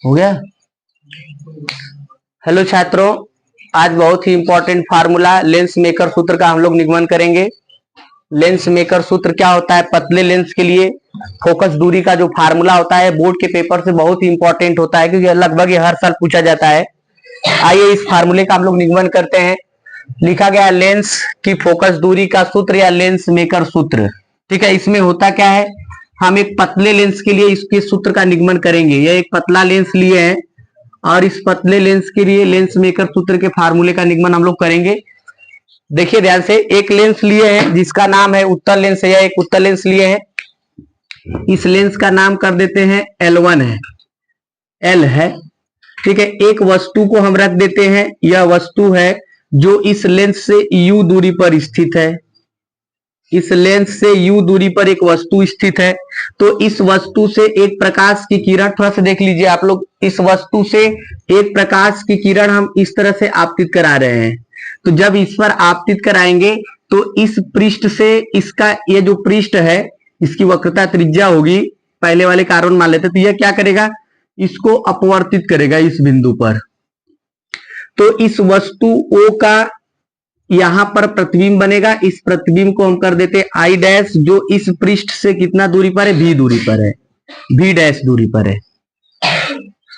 हो गया। हेलो छात्रों, आज बहुत ही इंपॉर्टेंट फार्मूला लेंस मेकर सूत्र का हम लोग निगमन करेंगे। लेंस मेकर सूत्र क्या होता है? पतले लेंस के लिए फोकस दूरी का जो फार्मूला होता है बोर्ड के पेपर से बहुत ही इंपॉर्टेंट होता है, क्योंकि लगभग ये हर साल पूछा जाता है। आइए इस फार्मूले का हम लोग निगमन करते हैं। लिखा गया लेंस की फोकस दूरी का सूत्र या लेंस मेकर सूत्र। ठीक है, इसमें होता क्या है, हम एक पतले लेंस के लिए इसके सूत्र का निगमन करेंगे। यह एक पतला लेंस लिए हैं और इस पतले लेंस के लिए लेंस मेकर सूत्र के फार्मूले का निगमन हम लोग करेंगे। देखिए ध्यान से, एक लेंस लिए हैं जिसका नाम है उत्तल लेंस है, या एक उत्तल लेंस लिए हैं। इस लेंस का नाम कर देते हैं L1 है, L है। ठीक है, एक वस्तु को हम रख देते हैं, यह वस्तु है जो इस लेंस से U दूरी पर स्थित है। इस लेंस से U दूरी पर एक वस्तु स्थित है। तो इस वस्तु से एक प्रकाश की किरण, थोड़ा सा देख लीजिए आप लोग, इस वस्तु से एक प्रकाश की किरण हम इस तरह से आपतित करा रहे हैं। तो जब इस पर आपतित कराएंगे तो इस पृष्ठ से इसका ये जो पृष्ठ है इसकी वक्रता त्रिज्या होगी, पहले वाले कारण मान लेते, तो यह क्या करेगा, इसको अपवर्तित करेगा इस बिंदु पर। तो इस वस्तु O का यहां पर प्रतिबिंब बनेगा। इस प्रतिबिंब को हम कर देते I डैश, जो इस पृष्ठ से कितना दूरी पर है, V दूरी पर है, V डैश दूरी पर है।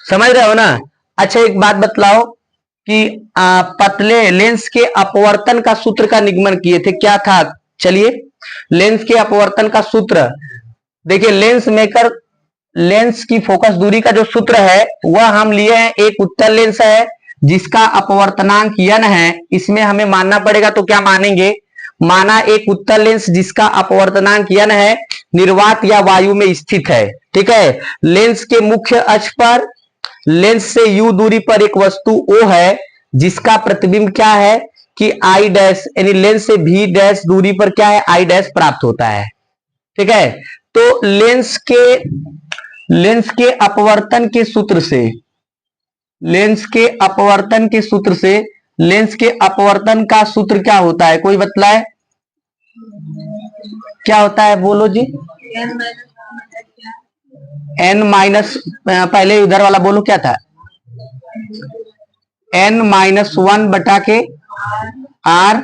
समझ रहे हो ना? अच्छा एक बात बतलाओ कि पतले लेंस के अपवर्तन का सूत्र का निगमन किए थे, क्या था? चलिए, लेंस के अपवर्तन का सूत्र देखिए। लेंस मेकर लेंस की फोकस दूरी का जो सूत्र है वह हम लिए हैं, एक उत्तल लेंस है जिसका अपवर्तनांक n है। इसमें हमें मानना पड़ेगा, तो क्या मानेंगे, माना एक उत्तल लेंस जिसका अपवर्तनांक n है, निर्वात या वायु में स्थित है। ठीक है, लेंस के मुख्य अक्ष पर लेंस से U दूरी पर एक वस्तु O है जिसका प्रतिबिंब क्या है कि I डैश, यानी लेंस से V डैश दूरी पर क्या है, I डैश प्राप्त होता है। ठीक है, तो लेंस के अपवर्तन के सूत्र से, लेंस के अपवर्तन के सूत्र से, लेंस के अपवर्तन का सूत्र क्या होता है, कोई बतलाए क्या होता है? बोलो जी। n माइनस, पहले उधर वाला बोलो क्या था, n-1 बटा के r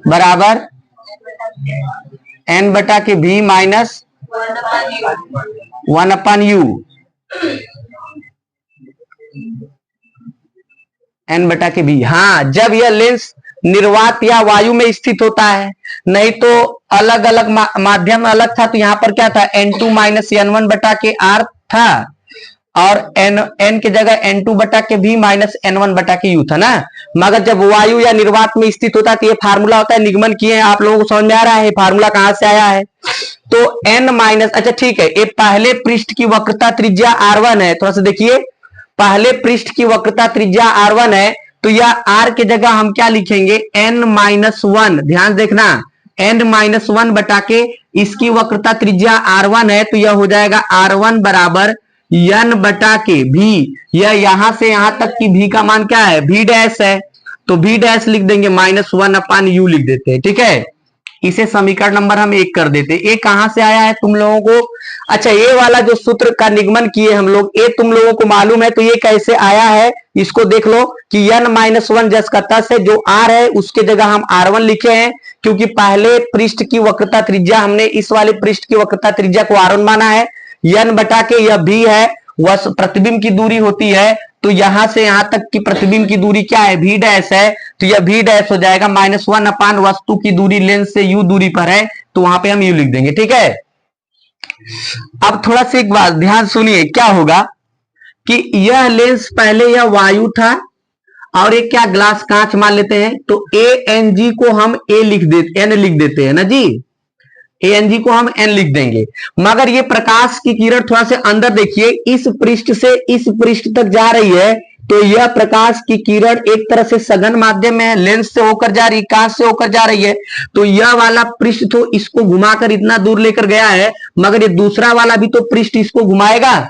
बराबर n बटा के v माइनस 1/u, n बटा के v। हाँ, जब यह लेंस निर्वात या वायु में स्थित होता है, नहीं तो अलग अलग माध्यम अलग था, तो यहां पर क्या था, n2 माइनस n1 बटा के r था, और n के जगह n2 बटा के v माइनस n1 बटा के u था ना। मगर जब वायु या निर्वात में स्थित होता है तो ये फार्मूला होता है, निगमन किए हैं, आप लोगों को समझ में आ रहा है फार्मूला कहां से आया है? तो n माइनस, अच्छा ठीक है, ये पहले पृष्ठ की वक्रता त्रिज्या r1 है। थोड़ा सा देखिए, पहले पृष्ठ की वक्रता त्रिज्या r1 है, तो यह r के जगह हम क्या लिखेंगे, n-1। ध्यान देखना, n-1 बटा के इसकी वक्रता त्रिज्या r1 है, तो यह हो जाएगा r1 बराबर n बटा के v। यह यहां से यहां तक की v का मान क्या है, v डैश है, तो v डैश लिख देंगे, -1/u लिख देते हैं। ठीक है, इसे समीकरण नंबर हम 1 कर देते। ये कहां से आया है तुम लोगों को? अच्छा, ये वाला जो सूत्र का निगमन किए हम लोग, ये तुम लोगों को मालूम है, तो ये कैसे आया है इसको देख लो कि n-1 जस का तस है, जो r है उसके जगह हम r1 लिखे हैं, क्योंकि पहले पृष्ठ की वक्रता त्रिज्या हमने इस वाले पृष्ठ की वक्रता त्रिज्या को r1 माना है। n बटा के यह v है, वह प्रतिबिंब की दूरी होती है, तो यहां से यहां तक की प्रतिबिंब की दूरी क्या है, v डैश है, तो यह v डैश हो जाएगा -1/, वस्तु की दूरी लेंस से u दूरी पर है, तो वहां पे हम u लिख देंगे। ठीक है, अब थोड़ा सा एक बात ध्यान सुनिए, क्या होगा कि यह लेंस पहले यह वायु था और एक क्या ग्लास कांच मान लेते हैं, तो ANG को हम n लिख देते हैं ना जी, ANG को हम n लिख देंगे। मगर ये प्रकाश की किरण थोड़ा से अंदर देखिए, इस पृष्ठ से इस पृष्ठ तक जा रही है, तो यह प्रकाश की किरण एक तरह से सघन माध्यम में है, लेंस से होकर जा रही है, कांच से होकर जा रही है, तो यह वाला पृष्ठ तो इसको घुमाकर इतना दूर लेकर गया है, मगर ये दूसरा वाला भी तो पृष्ठ इसको घुमाएगा।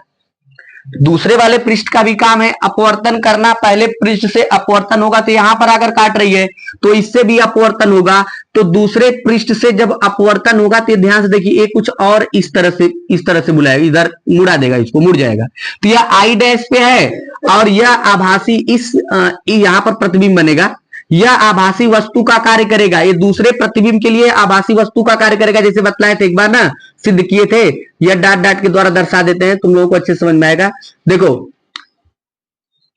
दूसरे वाले पृष्ठ का भी काम है अपवर्तन करना, पहले पृष्ठ से अपवर्तन होगा, तो यहां पर आकर काट रही है तो इससे भी अपवर्तन होगा, तो दूसरे पृष्ठ से जब अपवर्तन होगा तो ध्यान से देखिए, ये कुछ और इस तरह से बुलाएगा, इधर मुड़ा देगा, इसको मुड़ जाएगा। तो यह आई डैश पे है और यह आभासी इस यहां पर प्रतिबिंब बनेगा। यह आभासी वस्तु का कार्य करेगा, ये दूसरे प्रतिबिंब के लिए आभासी वस्तु का कार्य करेगा, जैसे बतलाए थे एक बार ना, सिद्ध किए थे। यह डाट डाट के द्वारा दर्शा देते हैं, तुम लोगों को अच्छे समझ में आएगा। देखो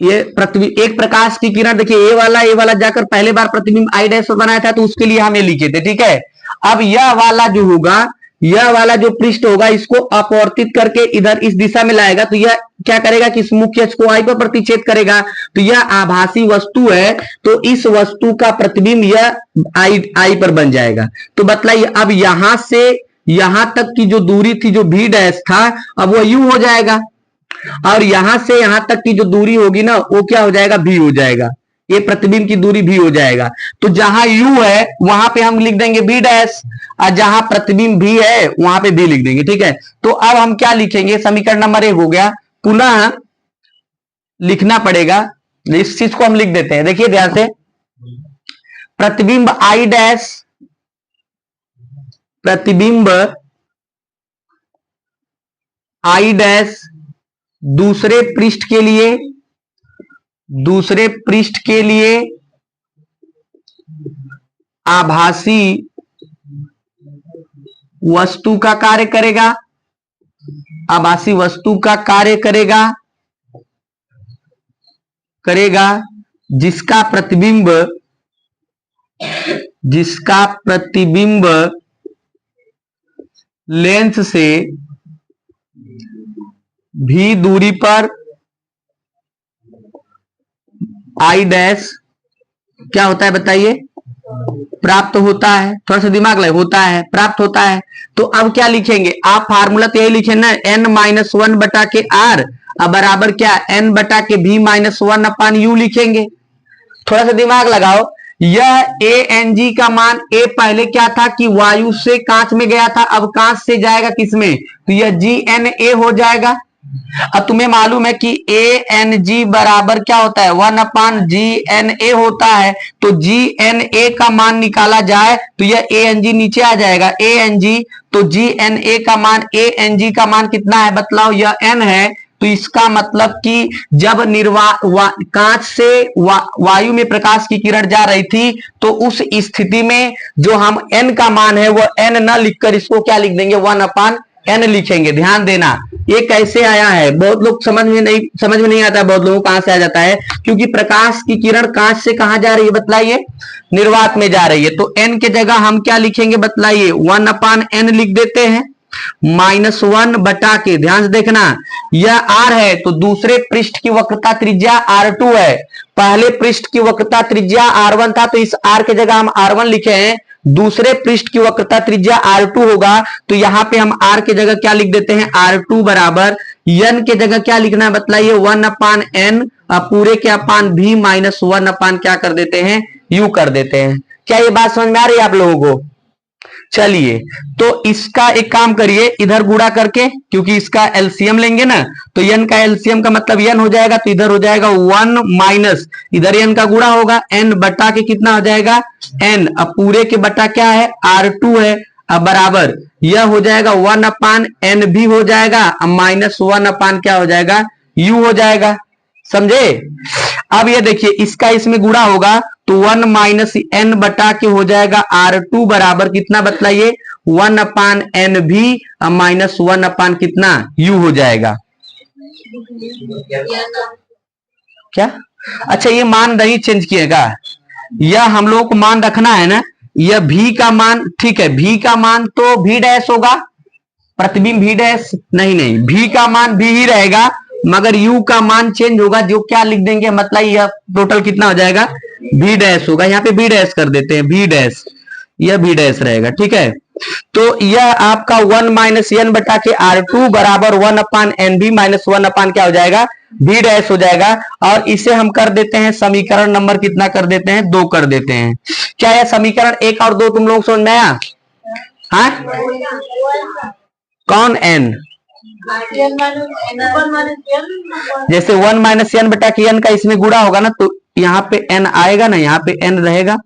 ये प्रतिबिंब, एक प्रकाश की किरण, देखिए ये वाला जाकर पहले बार प्रतिबिंब आई डैश पर बनाया था, तो उसके लिए हम ये लिखे थे, ठीक है। अब यह वाला जो होगा, यह वाला जो पृष्ठ होगा, इसको अपवर्तित करके इधर इस दिशा में लाएगा, तो यह क्या करेगा कि इस मुख्य अक्ष को आई पर प्रतिच्छेद करेगा। तो यह आभासी वस्तु है, तो इस वस्तु का प्रतिबिंब यह आई पर बन जाएगा। तो बतलाइए, अब यहां से यहां तक की जो दूरी थी, जो भी डैश था, अब वो यू हो जाएगा, और यहां से यहां तक की जो दूरी होगी ना, वो क्या हो जाएगा, भी हो जाएगा। ये प्रतिबिंब की दूरी भी हो जाएगा। तो जहां यू है वहां पे हम लिख देंगे बी डैश, और जहां प्रतिबिंब भी है वहां पे बी लिख देंगे, ठीक है। तो अब हम क्या लिखेंगे, समीकरण नंबर 1 हो गया, पुनः लिखना पड़ेगा, इस चीज को हम लिख देते हैं। देखिए ध्यान से, प्रतिबिंब आई डैश, प्रतिबिंब आई डैश दूसरे पृष्ठ के लिए आभासी वस्तु का कार्य करेगा, आभासी वस्तु का कार्य करेगा जिसका प्रतिबिंब लेंस से भी दूरी पर आई डैश क्या होता है बताइए, प्राप्त होता है। थोड़ा सा दिमाग लगे, होता है, प्राप्त होता है। तो अब क्या लिखेंगे आप, फार्मूला तो यही लिखे ना, n-1 बटा के r अब बराबर क्या, n बटा के v-1 अपान u लिखेंगे। थोड़ा सा दिमाग लगाओ, यह ANG का मान, A पहले क्या था कि वायु से कांच में गया था, अब कांच से जाएगा किसमें, तो यह GNA हो जाएगा। अब तुम्हें मालूम है कि ANG बराबर क्या होता है, 1 अपान GNA होता है। तो GNA का मान निकाला जाए तो यह ANG नीचे आ जाएगा, ANG, तो GNA का मान, ANG का मान कितना है बतलाओ, यह N है। तो इसका मतलब कि जब कांच से वायु में प्रकाश की किरण जा रही थी, तो उस स्थिति में जो हम N का मान है वो N न लिखकर इसको क्या लिख देंगे, 1 अपान N लिखेंगे। ध्यान देना, ये कैसे आया है, बहुत लोग समझ में नहीं आता, बहुत लोगों को कहां से आ जाता है, क्योंकि प्रकाश की किरण कांच से कहां जा रही है बताइए, निर्वात में जा रही है। तो N के जगह हम क्या लिखेंगे बताइए, 1 अपान N लिख देते हैं, -1 बटा के, ध्यान से देखना, यह R है तो दूसरे पृष्ठ की वक्रता त्रिज्या R2 है, पहले पृष्ठ की वक्रता त्रिज्या R1 था, तो इस R के जगह हम R1 लिखे हैं, दूसरे पृष्ठ की वक्रता त्रिज्या R2 होगा, तो यहां पे हम R के जगह क्या लिख देते हैं, R2 बराबर N के जगह क्या लिखना है बतलाइए, 1 अपान N पूरे के अपान V-1 अपान क्या कर देते हैं, U कर देते हैं। क्या ये बात समझ में आ रही है आप लोगों को? चलिए, तो इसका एक काम करिए, इधर गुणा करके, क्योंकि इसका एलसीएम लेंगे ना, तो n का एलसीएम का मतलब n हो जाएगा, तो इधर हो जाएगा 1 माइनस, इधर n का गुणा होगा, n बटा के कितना हो जाएगा n, अब पूरे के बटा क्या है R2 है, अब बराबर यह हो जाएगा 1 अपान n भी हो जाएगा, अब -1 अपान क्या हो जाएगा, u हो जाएगा। समझे? अब ये देखिए, इसका इसमें गुणा होगा तो 1 माइनस n बटा के हो जाएगा R2 बराबर कितना बतलाइए, 1 अपान n भी -1 अपान कितना u हो जाएगा। क्या? अच्छा, ये मान नहीं चेंज किएगा, यह हम लोग को मान रखना है ना, यह v का मान, ठीक है, v का मान तो v डैश होगा, प्रतिबिंब v डैश नहीं, v का मान v ही रहेगा, मगर u का मान चेंज होगा, जो क्या लिख देंगे मतलब यह टोटल कितना हो जाएगा, v डैश होगा, यहाँ पे v डैश कर देते हैं, v डैश, यह v डैश रहेगा, ठीक है। तो यह आपका 1 माइनस n बटा के R2 बराबर 1 अपान एन भी -1 अपान क्या हो जाएगा, v डैश हो जाएगा। और इसे हम कर देते हैं समीकरण नंबर कितना कर देते हैं, 2 कर देते हैं। क्या यह समीकरण 1 और 2 तुम लोग समझ में आया? हाँ, कौन n, जैसे 1 माइनस n बटा के n का इसमें गुणा होगा ना, तो यहाँ पे n आएगा ना, यहाँ पे n रहेगा,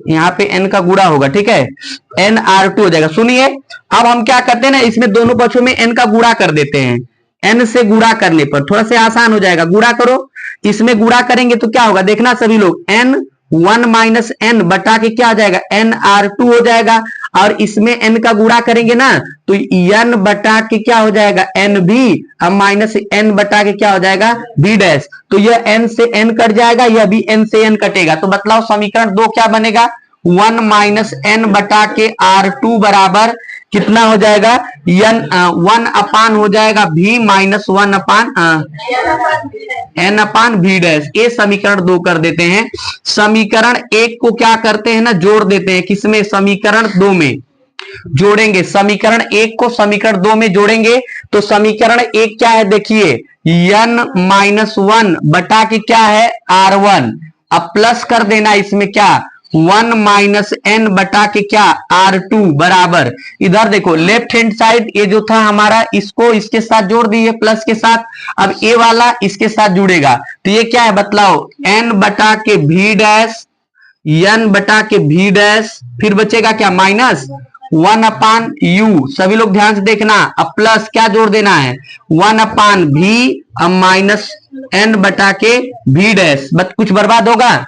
यहाँ पे n का गुणा होगा, ठीक है, nr2 हो जाएगा। सुनिए, अब हम क्या करते हैं ना, इसमें दोनों पक्षों में n का गुणा कर देते हैं। n से गुणा करने पर थोड़ा सा आसान हो जाएगा, गुणा करो। इसमें गुणा करेंगे तो क्या होगा, देखना सभी लोग, n1 माइनस n बटा के क्या हो जाएगा, nr2 हो जाएगा। और इसमें n का गुणा करेंगे ना तो n बटा के क्या हो जाएगा, nb, अब माइनस n बटा के क्या हो जाएगा, b डैश। तो यह n से n कट जाएगा, यह भी n से n कटेगा। तो बतलाओ समीकरण 2 क्या बनेगा, 1 माइनस n बटा के r2 बराबर कितना हो जाएगा, वन अपान हो जाएगा v माइनस 1 अपान n अपान v डैश। ये समीकरण 2 कर देते हैं। समीकरण 1 को क्या करते हैं ना, जोड़ देते हैं, किसमें, समीकरण 2 में जोड़ेंगे। समीकरण 1 को समीकरण 2 में जोड़ेंगे तो समीकरण 1 क्या है, देखिए, n माइनस 1 बटा के क्या है, r1। अब प्लस कर देना इसमें क्या, 1 माइनस n बटा के क्या, r2 बराबर, इधर देखो लेफ्ट हैंड साइड ये जो था हमारा, इसको इसके साथ जोड़ दिए प्लस के साथ। अब ये वाला इसके साथ जुड़ेगा तो ये क्या है बतलाओ, n बटा के v डैश, n बटा के v डैश, फिर बचेगा क्या, माइनस 1 अपान u। सभी लोग ध्यान से देखना, अब प्लस क्या जोड़ देना है, 1 अपान v, अब माइनस n बटा के v डैश। कुछ बर्बाद होगा,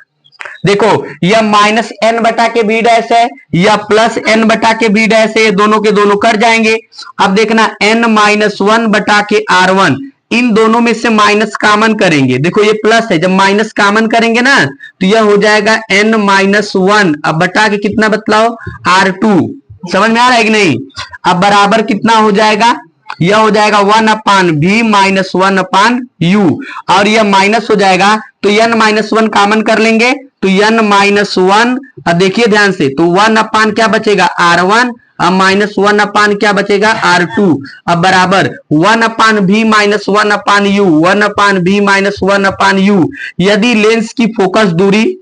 देखो यह माइनस n बटा के b डैश है, यह प्लस n बटा के b डैश है, ये दोनों के दोनों कर जाएंगे। अब देखना n माइनस 1 बटा के r1, इन दोनों में से माइनस कॉमन करेंगे, देखो ये प्लस है, जब माइनस कॉमन करेंगे ना तो यह हो जाएगा n माइनस 1, अब बटा के कितना बतलाओ, r2। समझ में आ रहा है कि नहीं। अब बराबर कितना हो जाएगा, यह हो जाएगा 1 अपान v माइनस 1 अपान u, और यह माइनस हो जाएगा तो n माइनस 1 कॉमन कर लेंगे तो n माइनस 1, अब देखिए ध्यान से, तो 1 अपान क्या बचेगा, r1, अब माइनस 1 अपान क्या बचेगा, r2। अब बराबर 1 अपान v माइनस 1 अपान u, 1 अपान v माइनस 1 अपान u। यदि लेंस की फोकस दूरी,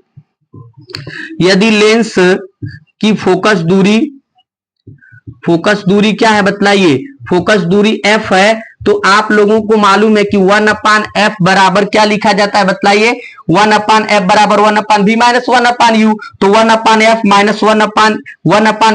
यदि लेंस की फोकस दूरी क्या है बतलाइए, फोकस दूरी f है, तो आप लोगों को मालूम है कि 1 अपान एफ बराबर क्या लिखा जाता है बतलाइए, 1 अपान एफ बराबर 1 upon v minus 1 upon U. तो 1 upon F minus 1 upon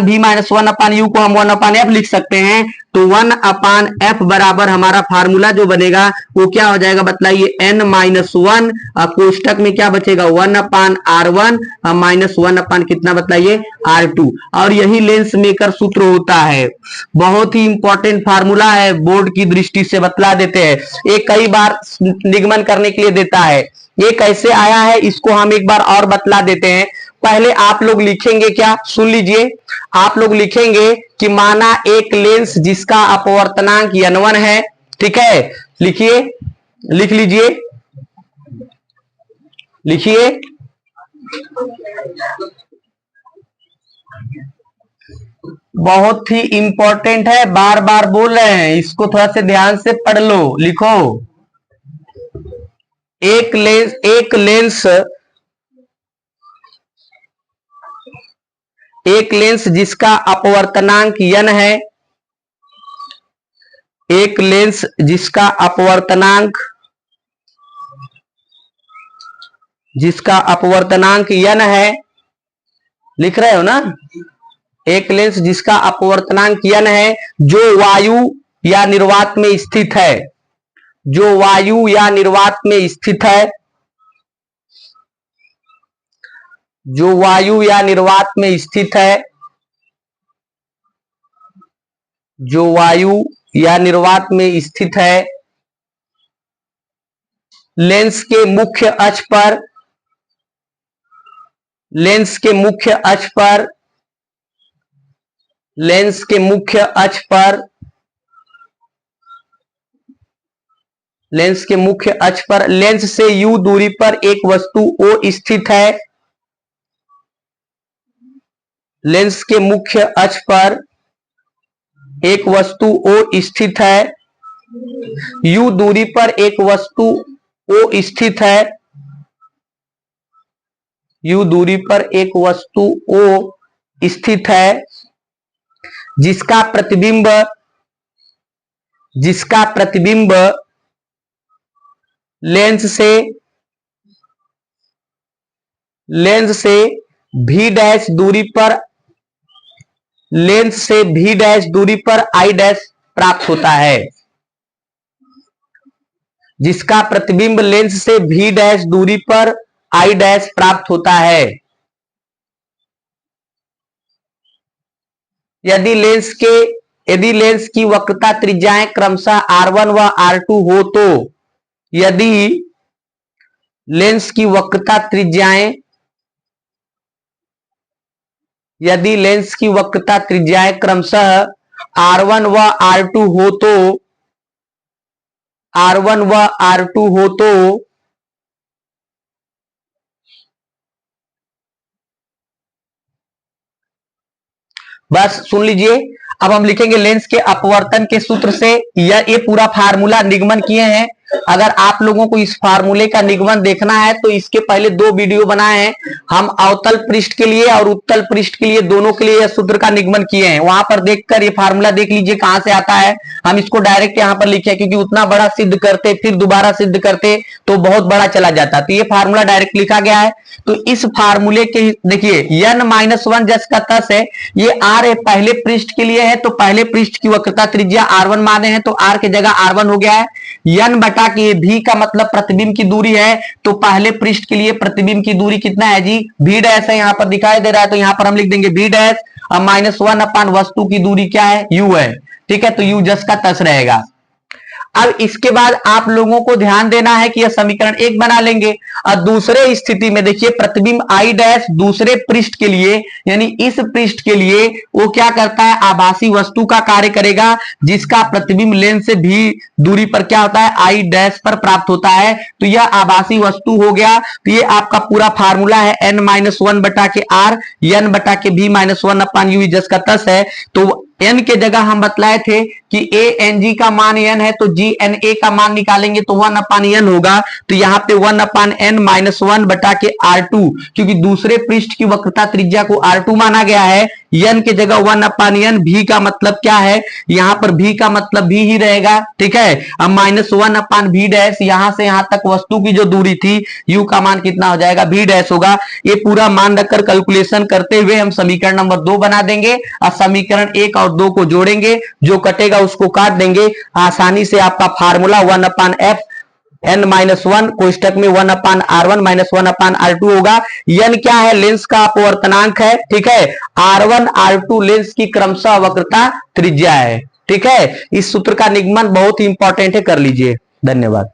v minus 1 upon U को हम 1 अपान एफ लिख सकते हैं। तो 1 अपान एफ बराबर हमारा फार्मूला जो बनेगा वो क्या हो जाएगा बतलाइए, n माइनस 1, कोष्टक में क्या बचेगा, 1 अपान r1 माइनस 1 अपान कितना बतलाइए, r2। और यही लेंस मेकर सूत्र होता है, बहुत ही इंपॉर्टेंट फार्मूला है, बोर्ड की दृष्टि से बतला देते हैं, ये कई बार निगमन करने के लिए देता है। ये कैसे आया है इसको हम एक बार और बतला देते हैं। पहले आप लोग लिखेंगे क्या, सुन लीजिए, आप लोग लिखेंगे कि माना एक लेंस जिसका अपवर्तनांक n1 है, ठीक है, लिखिए, लिख लीजिए, लिखिए, बहुत ही इंपॉर्टेंट है, बार बार बोल रहे हैं, इसको थोड़ा से ध्यान से पढ़ लो, लिखो। एक लेंस जिसका अपवर्तनांक n है, एक लेंस जिसका अपवर्तनांक n है, लिख रहे हो ना, एक लेंस जिसका अपवर्तनांक n है, जो वायु या निर्वात में स्थित है, जो वायु या निर्वात में स्थित है, जो वायु या निर्वात में स्थित है, जो वायु या निर्वात में स्थित है, लेंस के मुख्य अक्ष पर, लेंस के मुख्य अक्ष पर, लेंस के मुख्य अक्ष पर, लेंस के मुख्य अक्ष पर, लेंस से u दूरी पर एक वस्तु O स्थित है, लेंस के मुख्य अक्ष पर एक वस्तु O स्थित है, u दूरी पर एक वस्तु O स्थित है, u दूरी पर एक वस्तु O स्थित है, जिसका प्रतिबिंब, जिसका प्रतिबिंब लेंस से भी डैश दूरी पर, लेंस से भी डैश दूरी पर आई डैश प्राप्त होता है। जिसका प्रतिबिंब लेंस से भी डैश दूरी पर आई डैश प्राप्त होता है। यदि लेंस की वक्रता त्रिज्याएं क्रमशः R1 व R2 हो तो, यदि लेंस की वक्रता त्रिज्याएं क्रमशः R1 व R2 हो तो, बस सुन लीजिए। अब हम लिखेंगे लेंस के अपवर्तन के सूत्र से ये पूरा फार्मूला निगमन किए हैं। अगर आप लोगों को इस फार्मूले का निगमन देखना है तो इसके पहले 2 वीडियो बनाए हैं हम, अवतल पृष्ठ के लिए और उत्तल पृष्ठ के लिए, दोनों के लिए यह सूत्र का निगमन किए हैं। वहां पर देखकर ये फार्मूला देख लीजिए कहां से आता है। हम इसको डायरेक्ट यहां पर लिखे, क्योंकि उतना बड़ा सिद्ध करते फिर दोबारा सिद्ध करते तो बहुत बड़ा चला जाता। तो ये फार्मूला डायरेक्ट लिखा गया है। तो इस फार्मूले के देखिए n-1 जस का तस है, ये r पहले पृष्ठ के लिए है, तो पहले पृष्ठ की वक्रता त्रिज्या R1 माने हैं, तो r की जगह R1 हो गया है। n बटा के v का मतलब प्रतिबिंब की दूरी है, तो पहले पृष्ठ के लिए प्रतिबिंब की दूरी कितना है जी, v डैश है, यहां पर दिखाई दे रहा है, तो यहां पर हम लिख देंगे v डैश और -1 अपान वस्तु की दूरी क्या है, u है। ठीक है, तो u जस का तस रहेगा। अब इसके बाद आप लोगों को ध्यान देना है कि यह समीकरण 1 बना लेंगे। और दूसरे स्थिति में देखिए प्रतिबिंब आई डैश दूसरे पृष्ठ के लिए, यानी इस पृष्ठ के लिए वो क्या करता है, आभासी वस्तु का कार्य करेगा, जिसका प्रतिबिंब लेंस से भी दूरी पर क्या होता है, आई डैश पर प्राप्त होता है। तो यह आभासी वस्तु हो गया। तो ये आपका पूरा फार्मूला है n-1 बटा के r, n बटा के v-1 अपान u जस का तस है। तो n के जगह हम बतलाए थे कि a-ng का मान n है, तो g-na का मान निकालेंगे तो 1 अपान n होगा। तो यहाँ पे 1 अपान n-1 बटा के R2, क्योंकि दूसरे पृष्ठ की वक्रता त्रिज्या को R2 माना गया है, n के जगह 1 अपान n, v का मतलब क्या है, यहाँ पर v का मतलब v ही रहेगा। ठीक है, अब -1 अपान v डैश, यहां से यहां तक वस्तु की जो दूरी थी, u का मान कितना हो जाएगा, v डैश होगा। ये पूरा मान रखकर कैलकुलेशन करते हुए हम समीकरण नंबर 2 बना देंगे और समीकरण 1 और 2 को जोड़ेंगे, जो कटेगा उसको काट देंगे। आसानी से आपका फार्मूला 1 अपान f n-1 कोष्टक में 1 अपान R1 -1 अपान R2 होगा। n क्या है, लेंस का अपवर्तनांक है। ठीक है, R1 R2 लेंस की क्रमशः वक्रता त्रिज्या है। ठीक है, इस सूत्र का निगमन बहुत ही इंपॉर्टेंट है, कर लीजिए। धन्यवाद।